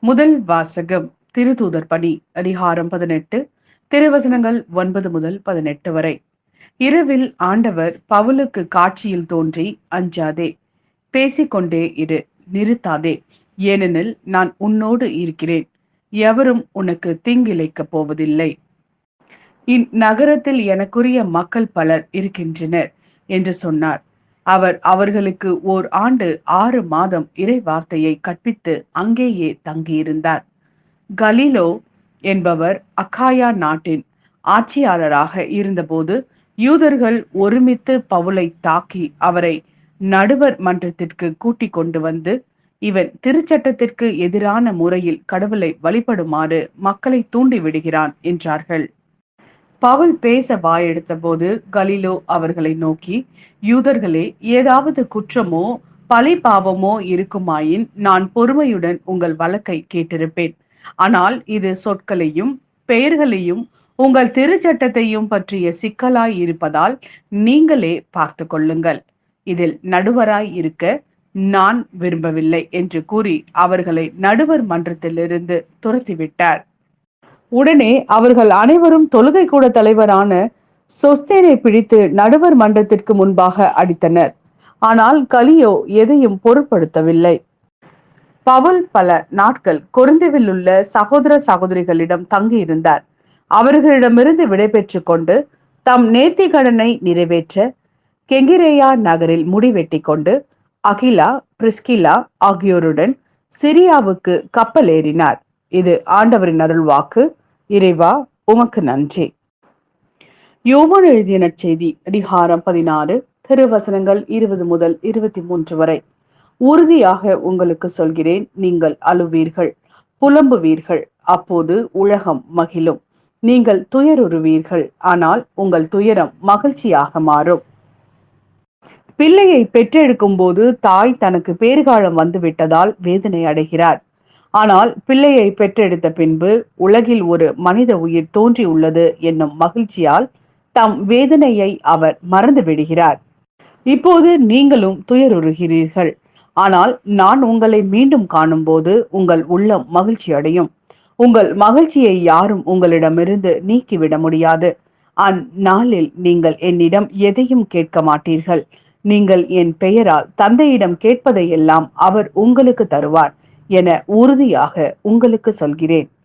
முதல் வாசகம் திருத்தூதர் பணி அதிகாரம் 18 திருவசனங்கள் 9 முதல் 18 வரை. இரவில் ஆண்டவர் பவுலுக்கு காட்சியில் தோன்றி, அஞ்சாதே, பேசிக்கொண்டே இரு, நிறுத்தாதே, ஏனெனில் நான் உன்னோடு இருக்கிறேன், எவரும் உனக்கு தீங்கிழைக்கப் போவதில்லை. இந்நகரத்தில் எனக்குரிய மக்கள் பலர் இருக்கின்றனர் என்று சொன்னார். அவர் அவர்களுக்கு ஓர் ஆண்டு 6 மாதம் இறை வார்த்தையை கற்பித்து அங்கேயே தங்கியிருந்தார். கலிலோ என்பவர் அக்காயா நாட்டின் ஆட்சியாளராக இருந்தபோது யூதர்கள் ஒருமித்து பவுலை தாக்கி அவரை நடுவர் மன்றத்திற்கு கூட்டிக் கொண்டு வந்து, இவன் திருச்சட்டத்திற்கு எதிரான முறையில் கடவுளை வழிபடுமாறு மக்களை தூண்டி விடுகிறான் என்றார்கள். பவுல் பேச வாயெடுத்த போது கலிலோ அவர்களை நோக்கி, யூதர்களே, ஏதாவது குற்றமோ பழி பாவமோ இருக்குமாயின் நான் பொறுமையுடன் உங்கள் வழக்கை கேட்டிருப்பேன். ஆனால் இது சொற்களையும் பெயர்களையும் உங்கள் திருச்சட்டத்தையும் பற்றிய சிக்கலாய் இருப்பதால் நீங்களே பார்த்து கொள்ளுங்கள். இதில் நடுவராய் இருக்க நான் விரும்பவில்லை என்று கூறி அவர்களை நடுவர் மன்றத்திலிருந்து துரத்திவிட்டார். உடனே அவர்கள் அனைவரும் தொழுகை கூட தலைவரான சொஸ்தேனை பிடித்து நடுவர் மன்றத்திற்கு முன்பாக அடித்தனர். ஆனால் கலியோ எதையும் பொருட்படுத்தவில்லை. பவுல் பல நாட்கள் கொரிந்துவில் உள்ள சகோதர சகோதரிகளிடம் தங்கியிருந்தார். அவர்களிடமிருந்து விடைபெற்று கொண்டு தம் நேர்த்தி கடனை நிறைவேற்ற கெங்கிரேயா நகரில் முடிவெட்டி கொண்டு அகிலா, பிரிஸ்கிலா ஆகியோருடன் சிரியாவுக்கு கப்பல் ஏறினார். இது ஆண்டவரின் அருள்வாக்கு. இறைவா, உமக்கு நன்றி. யோவான் எழுதிய நற்செய்தி அதிகாரம் 16 திருவசனங்கள் 20 முதல் 23 வரை. உறுதியாக உங்களுக்கு சொல்கிறேன், நீங்கள் அழுவீர்கள், புலம்புவீர்கள், அப்போது உலகம் மகிழும். நீங்கள் துயருறுவீர்கள், ஆனால் உங்கள் துயரம் மகிழ்ச்சியாக மாறும். பிள்ளையை பெற்றெடுக்கும் போது தாய் தனக்கு பேறுகாலம் வந்துவிட்டதால் வேதனை அடைகிறார். ஆனால் பிள்ளையை பெற்றெடுத்த பின்பு உலகில் ஒரு மனித உயிர் தோன்றியுள்ளது என்னும் மகிழ்ச்சியால் தம் வேதனையை அவர் மறந்து விடுகிறார். இப்போது நீங்களும் துயருறுகிறீர்கள், ஆனால் நான் உங்களை மீண்டும் காணும் போது உங்கள் உள்ளம் மகிழ்ச்சி அடையும். உங்கள் மகிழ்ச்சியை யாரும் உங்களிடமிருந்து நீக்கிவிட முடியாது. அந்நாளில் நீங்கள் என்னிடம் எதையும் கேட்க மாட்டீர்கள். நீங்கள் என் பெயரால் தந்தையிடம் கேட்பதையெல்லாம் அவர் உங்களுக்கு தருவார் என உறுதியாக உங்களுக்கு சொல்கிறேன்.